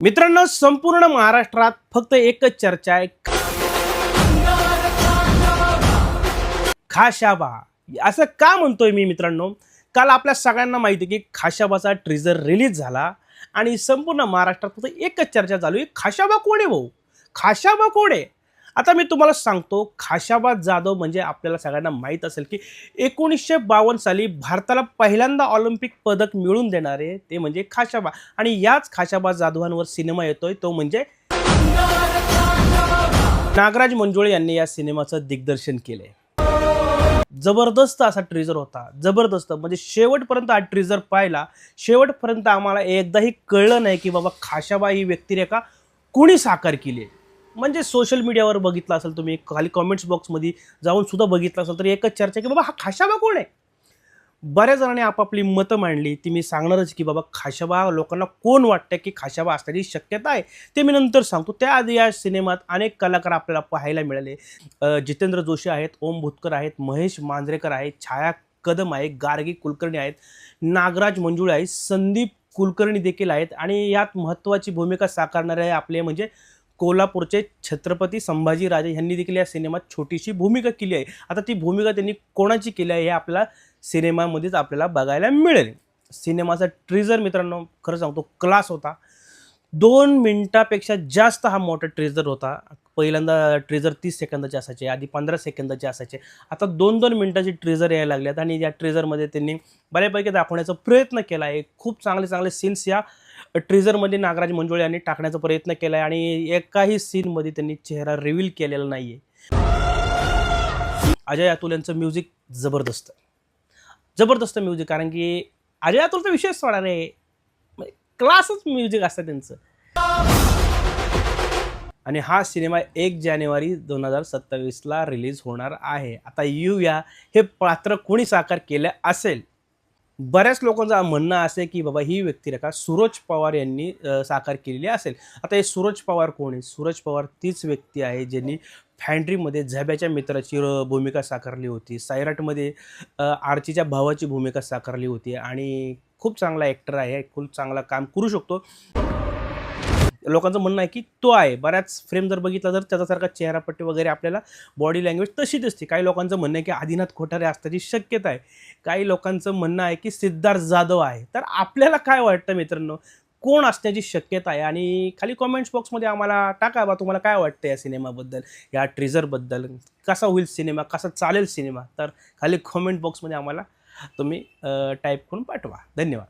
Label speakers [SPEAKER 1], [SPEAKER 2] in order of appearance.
[SPEAKER 1] मित्रांनो, संपूर्ण महाराष्ट्रात फक्त एकच चर्चा आहे, खाशाबा. असं का म्हणतोय मी मित्रांनो? काल आपल्या सगळ्यांना माहिती आहे की खाशाबाचा ट्रेजर रिलीज झाला आणि संपूर्ण महाराष्ट्रात फक्त एकच चर्चा चालू आहे, खाशाबा कोण आहे भाऊ? खाशाबा कोण आहे? आता मी तुम्हाला सांगतो, खाशाबा जाधव म्हणजे आपल्याला सगळ्यांना माहीत असेल की 1952 साली भारताला पहिल्यांदा ऑलिम्पिक पदक मिळवून देणारे ते म्हणजे खाशाबा. आणि याच खाशाबा जाधवांवर सिनेमा येतोय, तो म्हणजे नागराज मंजुळे यांनी या सिनेमाचं दिग्दर्शन केलंय. जबरदस्त असा ट्रेजर होता, जबरदस्त. म्हणजे शेवटपर्यंत हा ट्रेजर पाहिला, शेवटपर्यंत आम्हाला एकदाही कळलं नाही की बाबा खाशाबा ही व्यक्तिरेखा कोणी साकार केली आहे. म्हणजे सोशल मीडियावर बघितलं असेल तुम्ही, खाली कमेंट्स बॉक्समध्ये जाऊन सुद्धा बघितलं असेल तर एकच चर्चा की बाबा हा खाशाबा कोण आहे. बऱ्याच जणांनी आपापली मतं मांडली, ती मी सांगणारच की बाबा खाशाबा लोकांना कोण वाटतं की खाशाबा असण्याची शक्यता आहे ते मी नंतर सांगतो. त्याआधी या सिनेमात अनेक कलाकार आपल्याला पाहायला मिळाले. जितेंद्र जोशी आहेत, ओम भूतकर आहेत, महेश मांजरेकर आहेत, छाया कदम आहे, गार्गी कुलकर्णी आहेत, नागराज मंजुळे आहेत, संदीप कुलकर्णी देखील आहेत. आणि यात महत्त्वाची भूमिका साकारणारे आपले म्हणजे कोल्हापूरचे छत्रपती संभाजीराजे यांनी देखील या सिनेमात छोटीशी भूमिका केली आहे. आता ती भूमिका त्यांनी कोणाची केली आहे हे आपल्याला सिनेमामध्येच आपल्याला बघायला मिळेल. सिनेमाचा ट्रेजर मित्रांनो खरं सांगतो क्लास होता. 2 मिनिटापेक्षा जास्त हा मोठा ट्रेजर होता. पहिल्यांदा ट्रेजर 30 सेकंदाचे असायचे, आधी 15 सेकंदाचे असायचे, आता 2-2 मिनिटाचे ट्रेजर यायला लागलेत. आणि या ट्रेजरमध्ये त्यांनी बऱ्यापैकी दाखवण्याचा प्रयत्न केला आहे. खूप चांगले चांगले सीन्स या ट्रेजरमध्ये नागराज मंजुळे यांनी टाकण्याचा प्रयत्न केला आहे. आणि एकाही सीनमध्ये त्यांनी चेहरा रिव्हील केलेला नाही आहे. अजय अतुल यांचं म्युझिक जबरदस्त, जबरदस्त म्युझिक. कारण की अजय अतुलचा विषयच सोडा रे, क्लासच म्युझिक असतं त्यांचं. आणि हा सिनेमा 1 जानेवारी 2027ला रिलीज होणार आहे. आता येऊया हे पात्र कोणी साकार केलं असेल. बऱ्याच लोकांचं म्हणणं असे की बाबा ही व्यक्तिरेखा सूरज पवार यांनी साकार केलेली असेल. आता हे सूरज पवार कोण आहे? सूरज पवार तीच व्यक्ती आहे ज्यांनी फॅन्ड्रीमध्ये झब्याच्या मित्राची भूमिका साकारली होती, सैराटमध्ये आर्चीच्या भावाची भूमिका साकारली होती. आणि खूप चांगला ॲक्टर आहे, खूप चांगला काम करू शकतो. लोकांचं म्हणणं आहे की तो आहे. बऱ्याच फ्रेम जर बघितला तर त्याच्यासारखा चेहरापट्टी वगैरे आपल्याला बॉडी लँग्वेज तशी दिसते. काही लोकांचं म्हणणं आहे की आदिनाथ कोठारे असण्याची शक्यता आहे. काही लोकांचं म्हणणं आहे की सिद्धार्थ जाधव आहे. तर आपल्याला काय वाटतं मित्रांनो, कोण असण्याची शक्यता आहे? आणि खाली कमेंट्स बॉक्समध्ये आम्हाला टाका बा तुम्हाला काय वाटतं या सिनेमाबद्दल, या ट्रेजरबद्दल. कसा होईल सिनेमा, कसा चालेल सिनेमा? तर खाली कमेंट बॉक्समध्ये आम्हाला तुम्ही टाईप करून पाठवा. धन्यवाद.